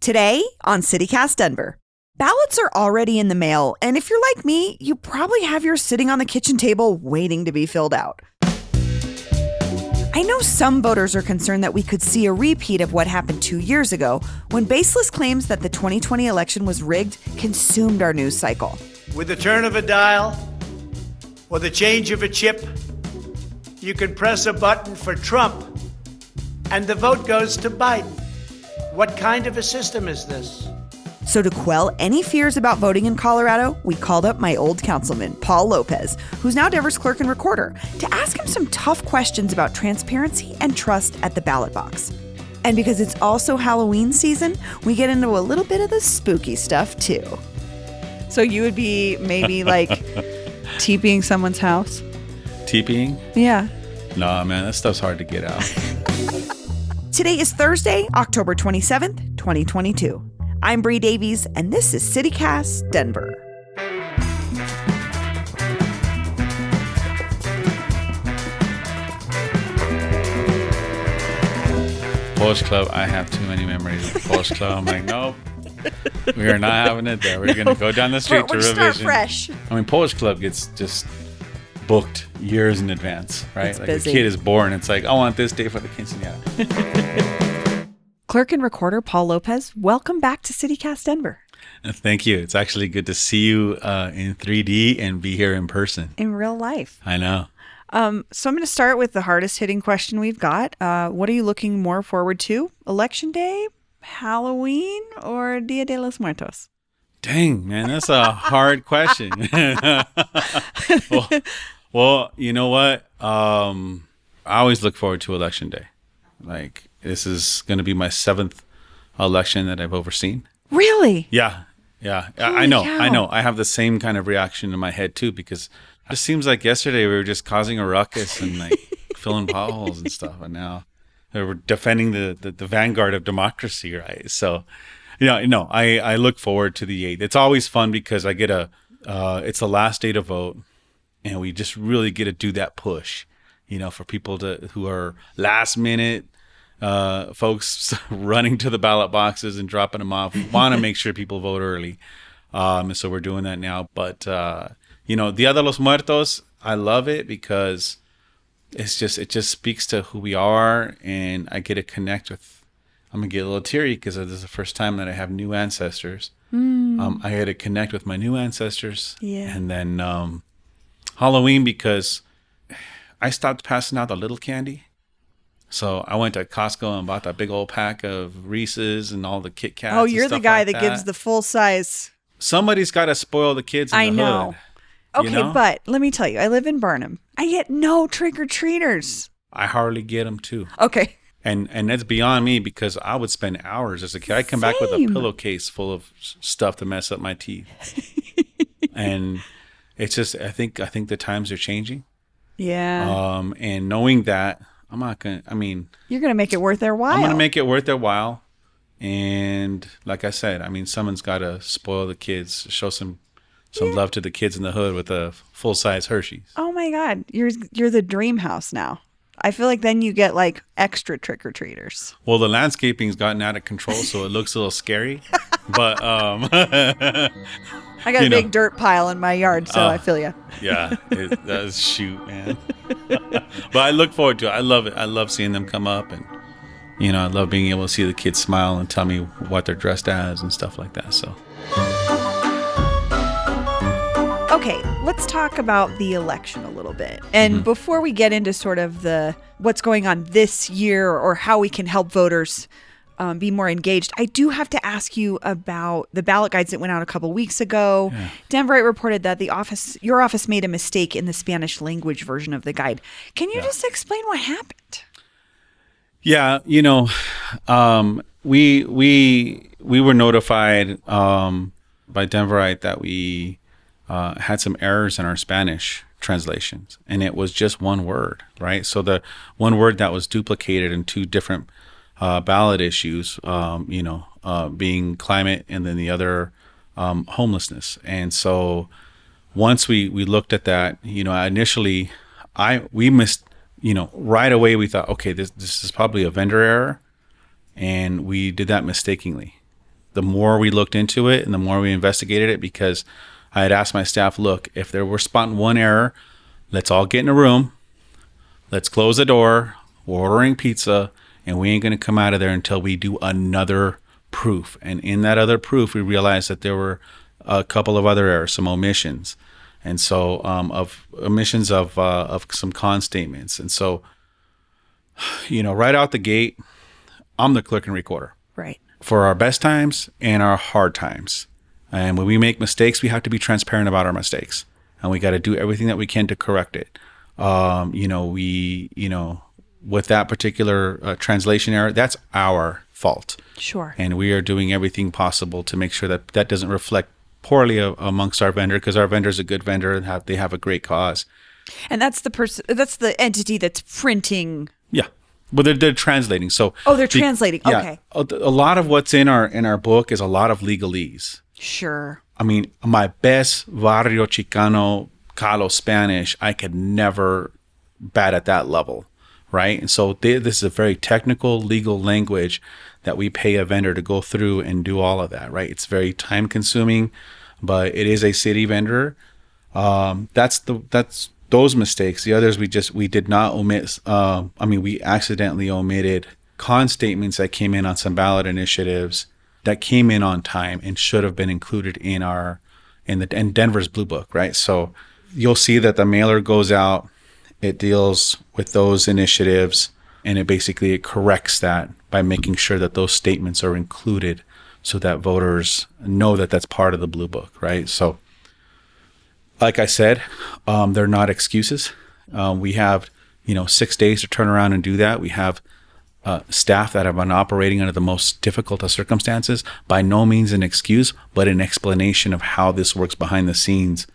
Today on CityCast Denver. Ballots are already in the mail, and if you're like me, you probably have yours sitting on the kitchen table waiting to be filled out. I know some voters are concerned that we could see a repeat of what happened 2 years ago when baseless claims that the 2020 election was rigged consumed our news cycle. With the turn of a dial or the change of a chip, you can press a button for Trump and the vote goes to Biden. What kind of a system is this? So to quell any fears about voting in Colorado, we called up my old councilman, Paul Lopez, who's now Denver's clerk and recorder, to ask him some tough questions about transparency and trust at the ballot box. And because it's also Halloween season, we get into a little bit of the spooky stuff too. So you would be maybe like TPing someone's house? TPing? Yeah. No, man, that stuff's hard to get out. Today is Thursday, October 27th, 2022. I'm Bree Davies, and this is CityCast Denver. Polish Club, I have too many memories of the Polish Club. I'm like, nope, we are not having it there. We're going to go down the street to revision. Start fresh. I mean, Polish Club gets just booked years in advance, right? It's like busy. a kid is born, it's like, I want this day for the quinceañera. Clerk and recorder Paul Lopez, welcome back to CityCast Denver. Thank you. It's actually good to see you in 3D and be here in person. In real life. I know. So I'm going to start with the hardest hitting question we've got. What are you looking more forward to? Election Day, Halloween, or Dia de los Muertos? Dang, man, that's a hard question. well, you know what? I always look forward to Election Day. Like, this is going to be my 7th election that I've overseen. Really? Yeah. I know. I have the same kind of reaction in my head, too, because it just seems like yesterday we were just causing a ruckus and like filling potholes and stuff. And now we're defending the vanguard of democracy, right? So, I look forward to the 8th. It's always fun because I get it's the last day to vote, and we just really get to do that push, for people who are last minute folks running to the ballot boxes and dropping them off. We want to make sure people vote early. So we're doing that now. But, Dia de los Muertos, I love it because it just speaks to who we are, and I get to connect with. I'm going to get a little teary because this is the first time that I have new ancestors. I had to connect with my new ancestors. Yeah. And then Halloween, because I stopped passing out the little candy. So I went to Costco and bought that big old pack of Reese's and all the Kit Kats. Oh, you're and the stuff guy like that gives the full size. Somebody's got to spoil the kids in I the know. hood. Okay, but let me tell you, I live in Barnum. I get no trick-or-treaters. I hardly get them too. Okay. And that's beyond me because I would spend hours as a kid. I'd come back with a pillowcase full of stuff to mess up my teeth. And it's just, I think the times are changing. Yeah. And knowing that, I'm not going to, you're going to make it worth their while. I'm going to make it worth their while. And like I said, someone's got to spoil the kids, show some love to the kids in the hood with a full-size Hershey's. Oh my God. You're the dream house now. I feel like then you get like extra trick-or-treaters. Well, the landscaping's gotten out of control, so it looks a little scary. But I got a big dirt pile in my yard, so I feel you. Yeah, it does shoot, man. But I look forward to it. I love it. I love seeing them come up, and I love being able to see the kids smile and tell me what they're dressed as and stuff like that. So. Okay, let's talk about the election a little bit. And before we get into sort of what's going on this year or how we can help voters be more engaged, I do have to ask you about the ballot guides that went out a couple weeks ago. Yeah. Denverite reported that your office made a mistake in the Spanish language version of the guide. Can you just explain what happened? Yeah, we were notified by Denverite that we had some errors in our Spanish translations, and it was just one word, right? So the one word that was duplicated in two different ballot issues, being climate and then the other homelessness. And so once we looked at that, initially we missed, right away we thought, okay, this is probably a vendor error, and we did that mistakenly. the more we looked into it and the more we investigated it, because I had asked my staff, look, if there were spotting one error, let's all get in a room, let's close the door, we're ordering pizza, and we ain't going to come out of there until we do another proof. And in that other proof, we realized that there were a couple of other errors, some omissions. And so of omissions of some con statements. And so, right out the gate, I'm the clerk and recorder. Right. For our best times and our hard times. And when we make mistakes, we have to be transparent about our mistakes. And we got to do everything that we can to correct it. With that particular translation error, that's our fault. Sure. And we are doing everything possible to make sure that that doesn't reflect poorly amongst our vendor, because our vendor is a good vendor and they have a great cause. And that's the entity that's printing. Yeah. Well, they're translating. So they're translating. Okay. A lot of what's in our book is a lot of legalese. Sure. I mean, my best Barrio Chicano Calo Spanish, I could never bat at that level, right? And so this is a very technical legal language that we pay a vendor to go through and do all of that, right? It's very time consuming, but it is a city vendor. That's those mistakes. The others we did not omit. We accidentally omitted con statements that came in on some ballot initiatives that came in on time and should have been included in Denver's Blue Book, right? So you'll see that the mailer goes out, it deals with those initiatives, and it corrects that by making sure that those statements are included so that voters know that that's part of the Blue Book, right? So like I said, they're not excuses. We have, 6 days to turn around and do that. We have staff that have been operating under the most difficult of circumstances. By no means an excuse, but an explanation of how this works behind the scenes.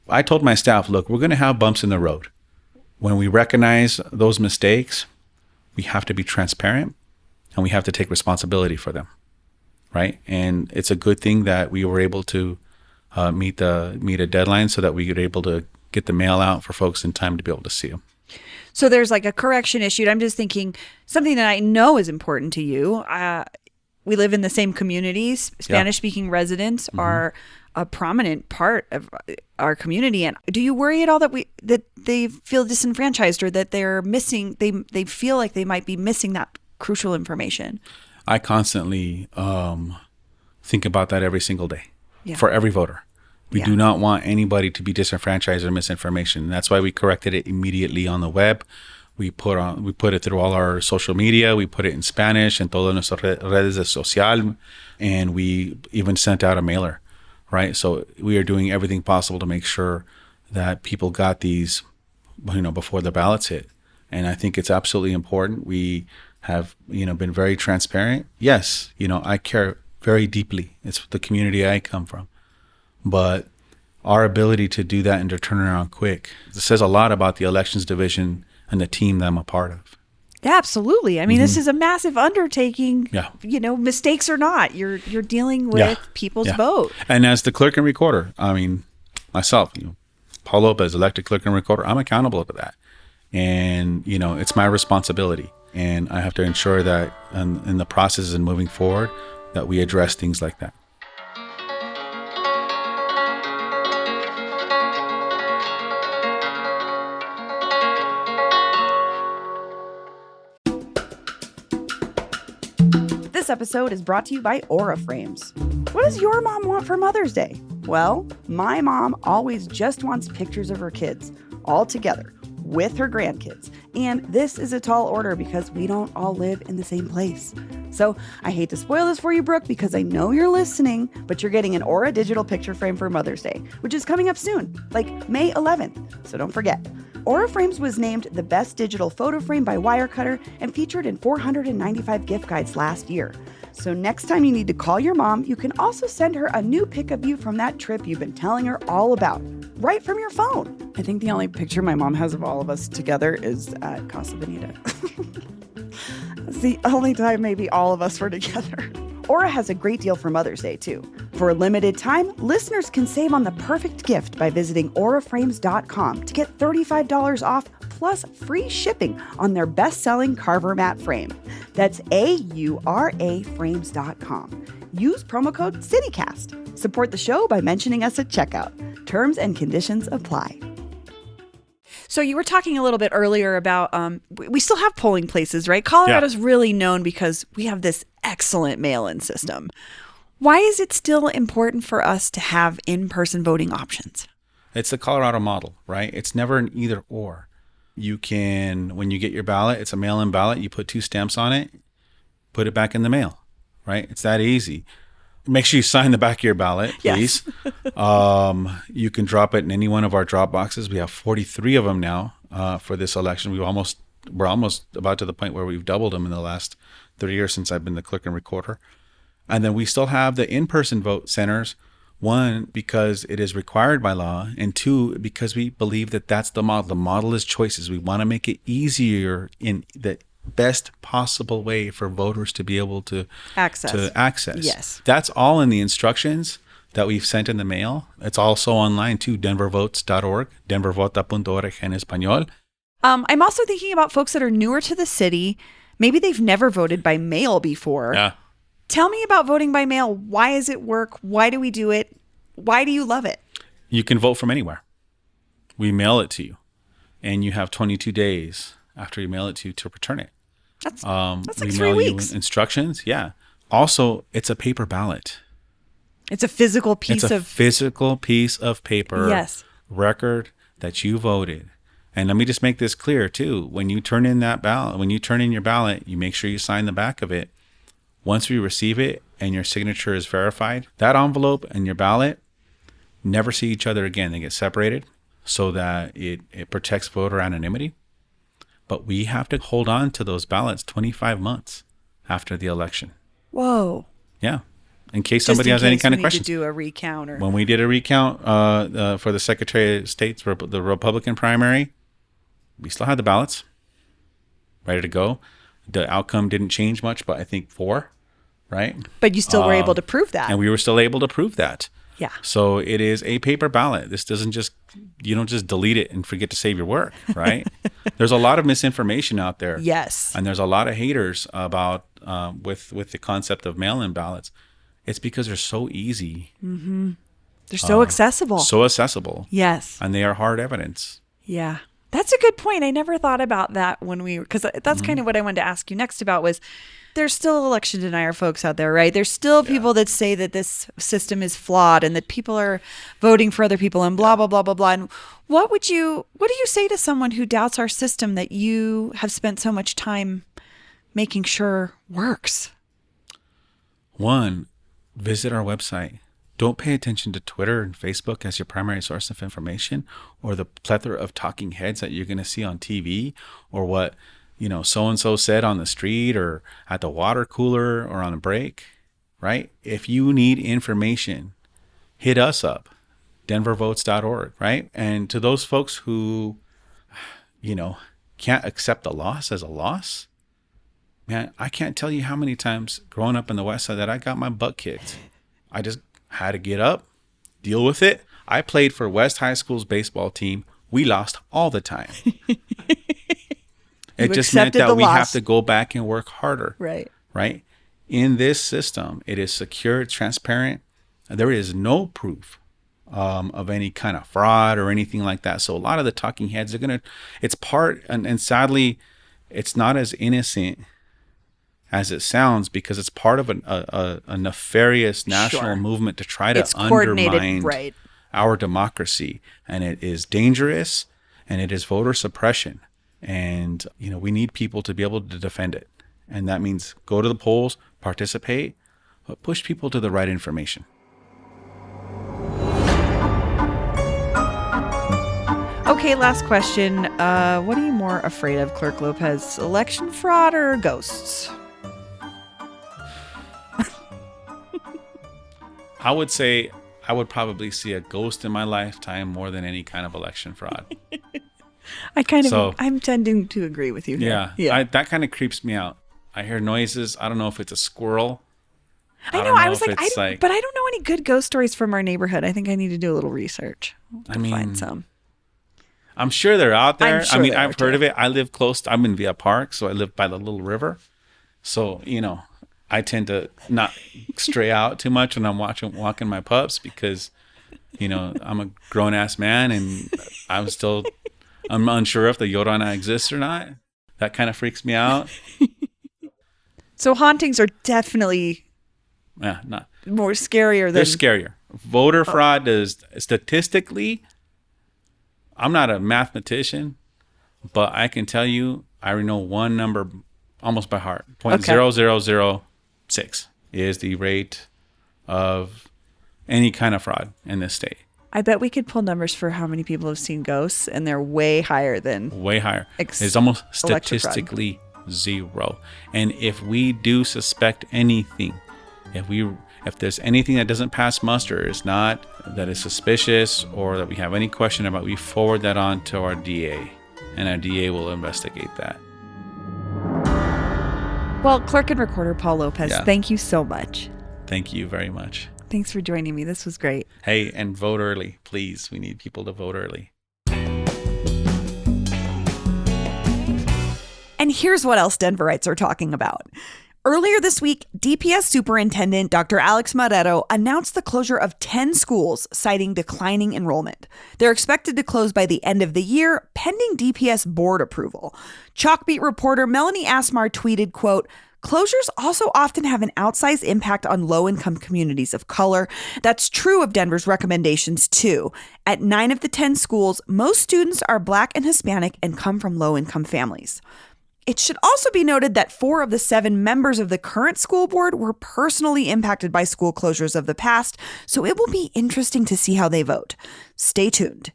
I told my staff, look, we're going to have bumps in the road. When we recognize those mistakes, we have to be transparent and we have to take responsibility for them, right? And it's a good thing that we were able to meet a deadline so that we were able to get the mail out for folks in time to be able to see them. So there's like a correction issued. I'm just thinking something that I know is important to you. We live in the same communities. Spanish-speaking residents are a prominent part of our community. And do you worry at all that they feel disenfranchised or that they're missing? They feel like they might be missing that crucial information. I constantly think about that every single day for every voter. We do not want anybody to be disenfranchised or misinformation. And that's why we corrected it immediately on the web. We put it through all our social media. We put it in Spanish and todas nuestras redes social, and we even sent out a mailer, right? So we are doing everything possible to make sure that people got these, before the ballots hit. And I think it's absolutely important. We have, been very transparent. Yes, I care very deeply. It's the community I come from. But our ability to do that and to turn around quick, it says a lot about the elections division and the team that I'm a part of. Yeah, absolutely. I mean, this is a massive undertaking. Yeah. Mistakes or not, you're dealing with people's vote. And as the clerk and recorder, myself, Paul Lopez, elected clerk and recorder, I'm accountable to that. And, it's my responsibility. And I have to ensure that in the process and moving forward, that we address things like that. This episode is brought to you by Aura Frames. What does your mom want for Mother's Day? Well, my mom always just wants pictures of her kids, all together, with her grandkids. And this is a tall order because we don't all live in the same place. So I hate to spoil this for you, Brooke, because I know you're listening, but you're getting an Aura digital picture frame for Mother's Day, which is coming up soon, like May 11th. So don't forget. Aura Frames was named the best digital photo frame by Wirecutter and featured in 495 gift guides last year. So next time you need to call your mom, you can also send her a new pic of you from that trip you've been telling her all about, right from your phone. I think the only picture my mom has of all of us together is at Casa Bonita. It's the only time maybe all of us were together. Aura has a great deal for Mother's Day, too. For a limited time, listeners can save on the perfect gift by visiting auraframes.com to get $35 off plus free shipping on their best-selling Carver mat frame. That's AURA frames.com. Use promo code CityCast. Support the show by mentioning us at checkout. Terms and conditions apply. So you were talking a little bit earlier about we still have polling places, right? Colorado's really known because we have this excellent mail-in system. Why is it still important for us to have in-person voting options? It's the Colorado model, right? It's never an either or. You can, when you get your ballot, it's a mail-in ballot. You put 2 stamps on it, put it back in the mail, right? It's that easy. Make sure you sign the back of your ballot, please. Yes. You can drop it in any one of our drop boxes. We have 43 of them now for this election. We're almost about to the point where we've doubled them in the last 30 years since I've been the clerk and recorder. And then we still have the in-person vote centers. 1, because it is required by law, and 2, because we believe that that's the model. The model is choices. We want to make it easier in the best possible way for voters to be able to access. Yes. That's all in the instructions that we've sent in the mail. It's also online too, denvervotes.org, denvervota.org en español. I'm also thinking about folks that are newer to the city. Maybe they've never voted by mail before. Yeah. Tell me about voting by mail. Why does it work? Why do we do it? Why do you love it? You can vote from anywhere. We mail it to you, and you have 22 days after you mail it to you to return it. That's we like 3 mail weeks. You instructions. Yeah. Also, it's a paper ballot. It's a physical piece physical piece of paper. Yes. Record that you voted. And let me just make this clear too. When you turn in that ballot, when you turn in your ballot, you make sure you sign the back of it. Once we receive it and your signature is verified, that envelope and your ballot never see each other again. They get separated so that it protects voter anonymity. But we have to hold on to those ballots 25 months after the election. Whoa. Yeah. In case somebody has any kind of questions. To do a recount When we did a recount for the Secretary of State's, the Republican primary, we still had the ballots ready to go. The outcome didn't change much, but I think 4, right? But you still were able to prove that. And we were still able to prove that. Yeah. So it is a paper ballot. This doesn't just, you don't just delete it and forget to save your work, right? There's a lot of misinformation out there. Yes. And there's a lot of haters about with the concept of mail-in ballots. It's because they're so easy. Mm-hmm. They're so accessible. So accessible. Yes. And they are hard evidence. Yeah. That's a good point. I never thought about that because that's kind of what I wanted to ask you next about was there's still election denier folks out there, right? There's still people that say that this system is flawed and that people are voting for other people and blah, blah, blah, blah, blah. And what do you say to someone who doubts our system that you have spent so much time making sure works? 1, visit our website. Don't pay attention to Twitter and Facebook as your primary source of information, or the plethora of talking heads that you're going to see on TV, or what, so-and-so said on the street or at the water cooler or on a break, right? If you need information, hit us up, denvervotes.org, right? And to those folks who, can't accept a loss as a loss, man, I can't tell you how many times growing up in the West Side that I got my butt kicked. I just had to get up, deal with it. I played for West High School's baseball team. We lost all the time. It just meant that we have to go back and work harder. Right. Right. In this system, it is secure, it's transparent. There is no proof of any kind of fraud or anything like that. So a lot of the talking heads are it's part, and sadly, it's not as innocent as it sounds, because it's part of a nefarious national movement to try to undermine our democracy. And it is dangerous, and it is voter suppression. And, we need people to be able to defend it. And that means go to the polls, participate, but push people to the right information. Okay, last question. What are you more afraid of, Clerk Lopez? Election fraud or ghosts? I would say I would probably see a ghost in my lifetime more than any kind of election fraud. I'm tending to agree with you here. Yeah. That kind of creeps me out. I hear noises. I don't know if it's a squirrel. I know. I was like, but I don't know any good ghost stories from our neighborhood. I think I need to do a little research to find some. I'm sure they're out there. I've heard too. of it. I live close. I'm in Villa Park, so I live by the little river. So, I tend to not stray out too much when I'm walking my pups because, I'm a grown ass man and I'm unsure if the Llorona exists or not. That kind of freaks me out. So hauntings are definitely more scarier than... They're scarier. Voter fraud is statistically, I'm not a mathematician, but I can tell you I know one number almost by heart. 0.0006 is the rate of any kind of fraud in this state. I bet we could pull numbers for how many people have seen ghosts, and they're way higher than... Way higher. It's almost statistically zero. And if we do suspect anything, if there's anything that doesn't pass muster, it's not that is suspicious or that we have any question about, we forward that on to our DA, and our DA will investigate that. Well, clerk and recorder Paul Lopez, thank you so much. Thank you very much. Thanks for joining me. This was great. Hey, and vote early, please. We need people to vote early. And here's what else Denverites are talking about. Earlier this week, DPS Superintendent Dr. Alex Marrero announced the closure of 10 schools, citing declining enrollment. They're expected to close by the end of the year, pending DPS board approval. Chalkbeat reporter Melanie Asmar tweeted, quote, "Closures also often have an outsized impact on low-income communities of color. That's true of Denver's recommendations, too. At 9 of the 10 schools, most students are Black and Hispanic and come from low-income families." It should also be noted that 4 of the 7 members of the current school board were personally impacted by school closures of the past, so it will be interesting to see how they vote. Stay tuned.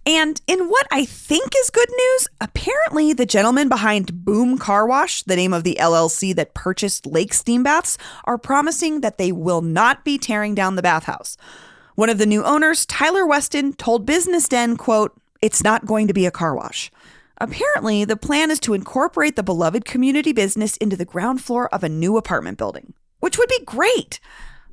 And in what I think is good news, apparently the gentlemen behind Boom Car Wash, the name of the LLC that purchased Lake Steam Baths, are promising that they will not be tearing down the bathhouse. One of the new owners, Tyler Weston, told Business Den, quote, "It's not going to be a car wash." Apparently, the plan is to incorporate the beloved community business into the ground floor of a new apartment building, which would be great.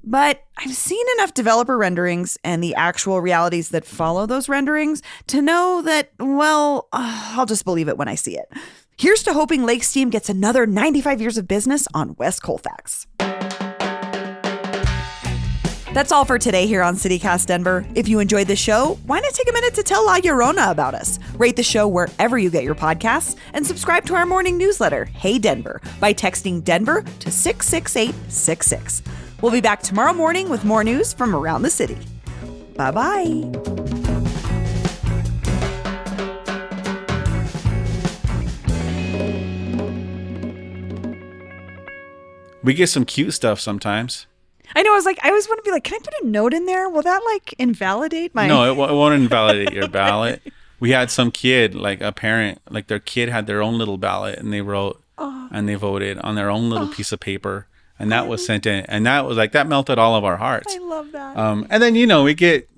But I've seen enough developer renderings and the actual realities that follow those renderings to know that, well, I'll just believe it when I see it. Here's to hoping Lake Steam gets another 95 years of business on West Colfax. That's all for today here on CityCast Denver. If you enjoyed the show, why not take a minute to tell La Llorona about us? Rate the show wherever you get your podcasts and subscribe to our morning newsletter, Hey Denver, by texting Denver to 66866. We'll be back tomorrow morning with more news from around the city. Bye-bye. We get some cute stuff sometimes. I know. I always want to be like, can I put a note in there? Will that invalidate my... No, it won't invalidate your ballot. We had some kid, a parent, their kid had their own little ballot and they wrote and they voted on their own little piece of paper. And that was sent in. And that was that melted all of our hearts. I love that. And then, we get,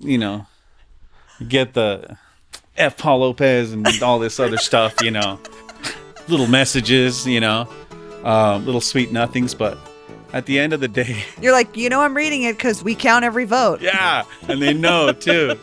get the F. Paul Lopez and all this other stuff, little messages, little sweet nothings. But at the end of the day, you're like, I'm reading it because we count every vote. Yeah. And they know, too.